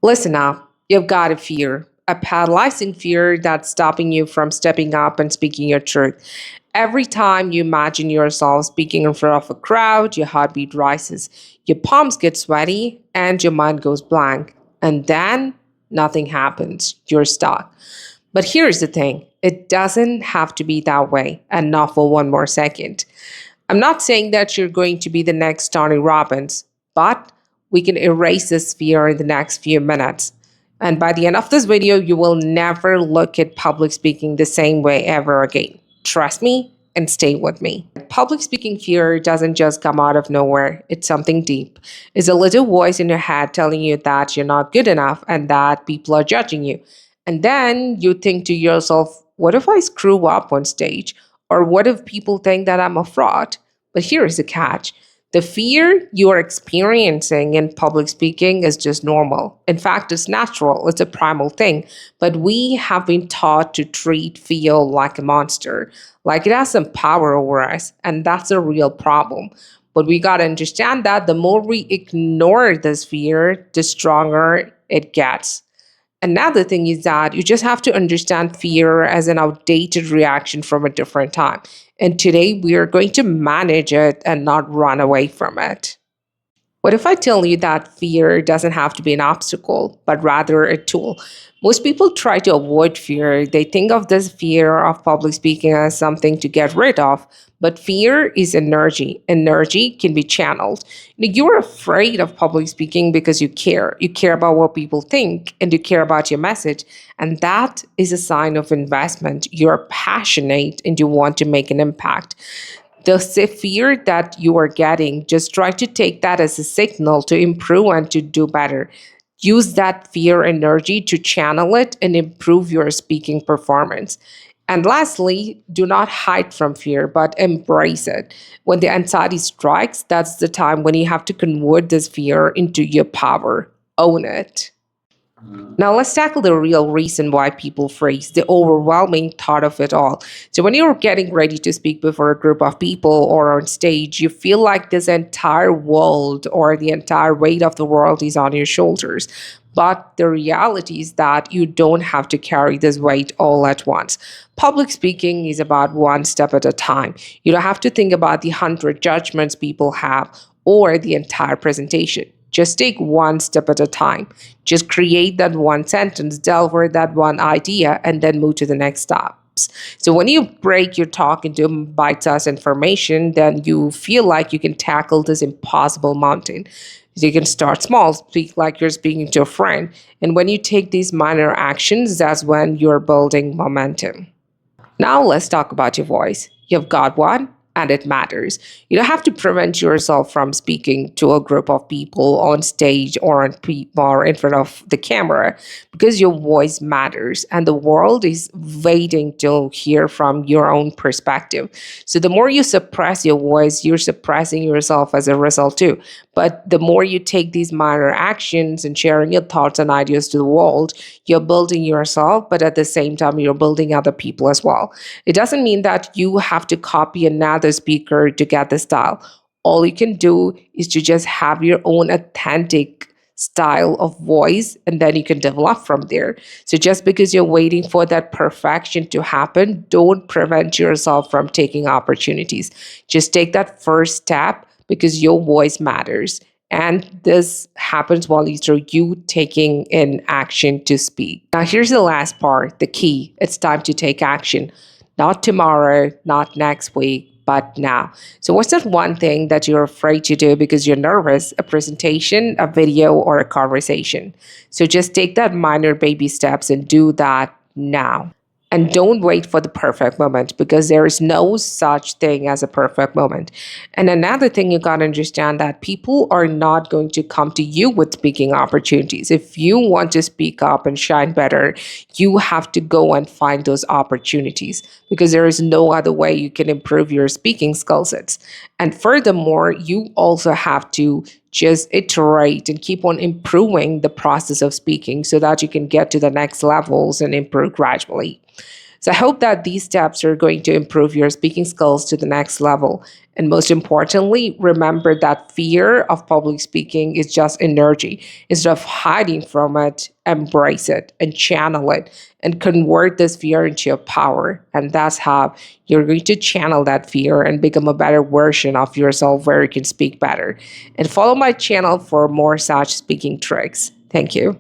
Listen up. You've got a fear, a paralyzing fear that's stopping you from stepping up and speaking your truth. Every time you imagine yourself speaking in front of a crowd, your heartbeat rises, your palms get sweaty, and your mind goes blank. And then nothing happens. You're stuck. But here's the thing, it doesn't have to be that way, and not for one more second. I'm not saying that you're going to be the next Tony Robbins, but we can erase this fear in the next few minutes. And by the end of this video, you will never look at public speaking the same way ever again. Trust me and stay with me. Public speaking fear doesn't just come out of nowhere, it's something deep. It's a little voice in your head telling you that you're not good enough and that people are judging you. And then you think to yourself, what if I screw up on stage? Or what if people think that I'm a fraud? But here's the catch. The fear you are experiencing in public speaking is just normal. In fact, it's natural, it's a primal thing. But we have been taught to treat fear like a monster, like it has some power over us, and that's a real problem. But we got to understand that the more we ignore this fear, the stronger it gets. Another thing is that you just have to understand fear as an outdated reaction from a different time. And today we are going to manage it and not run away from it. What if I tell you that fear doesn't have to be an obstacle, but rather a tool? Most people try to avoid fear. They think of this fear of public speaking as something to get rid of, but fear is energy. Energy can be channeled. You're afraid of public speaking because you care. You care about what people think and you care about your message. And that is a sign of investment. You're passionate and you want to make an impact. The fear that you are getting, just try to take that as a signal to improve and to do better. Use that fear energy to channel it and improve your speaking performance. And lastly, do not hide from fear, but embrace it. When the anxiety strikes, that's the time when you have to convert this fear into your power. Own it. Now, let's tackle the real reason why people freeze, the overwhelming thought of it all. So, when you're getting ready to speak before a group of people or on stage, you feel like this entire world or the entire weight of the world is on your shoulders. But the reality is that you don't have to carry this weight all at once. Public speaking is about one step at a time. You don't have to think about the 100 judgments people have or the entire presentation. Just take one step at a time. Just create that one sentence, deliver that one idea, and then move to the next steps. So when you break your talk into bite-sized information, then you feel like you can tackle this impossible mountain. So you can start small, speak like you're speaking to a friend. And when you take these minor actions, that's when you're building momentum. Now let's talk about your voice. You've got one, and it matters. You don't have to prevent yourself from speaking to a group of people on stage or in front of the camera because your voice matters and the world is waiting to hear from your own perspective. So the more you suppress your voice, you're suppressing yourself as a result too. But the more you take these minor actions and sharing your thoughts and ideas to the world, you're building yourself, but at the same time, you're building other people as well. It doesn't mean that you have to copy another speaker to get the style. All you can do is to just have your own authentic style of voice, and then you can develop from there. So just because you're waiting for that perfection to happen, don't prevent yourself from taking opportunities. Just take that first step because your voice matters. And this happens while you taking in action to speak. Now, here's the last part, the key. It's time to take action. Not tomorrow, not next week, but now. So what's that one thing that you're afraid to do because you're nervous? A presentation, a video, or a conversation. So just take that minor baby steps and do that now. And don't wait for the perfect moment because there is no such thing as a perfect moment. And another thing you got to understand that people are not going to come to you with speaking opportunities. If you want to speak up and shine better, you have to go and find those opportunities because there is no other way you can improve your speaking skill sets. And furthermore, you also have to just iterate and keep on improving the process of speaking so that you can get to the next levels and improve gradually. So I hope that these steps are going to improve your speaking skills to the next level. And most importantly, remember that fear of public speaking is just energy. Instead of hiding from it, embrace it and channel it and convert this fear into a power. And that's how you're going to channel that fear and become a better version of yourself where you can speak better. And follow my channel for more such speaking tricks. Thank you.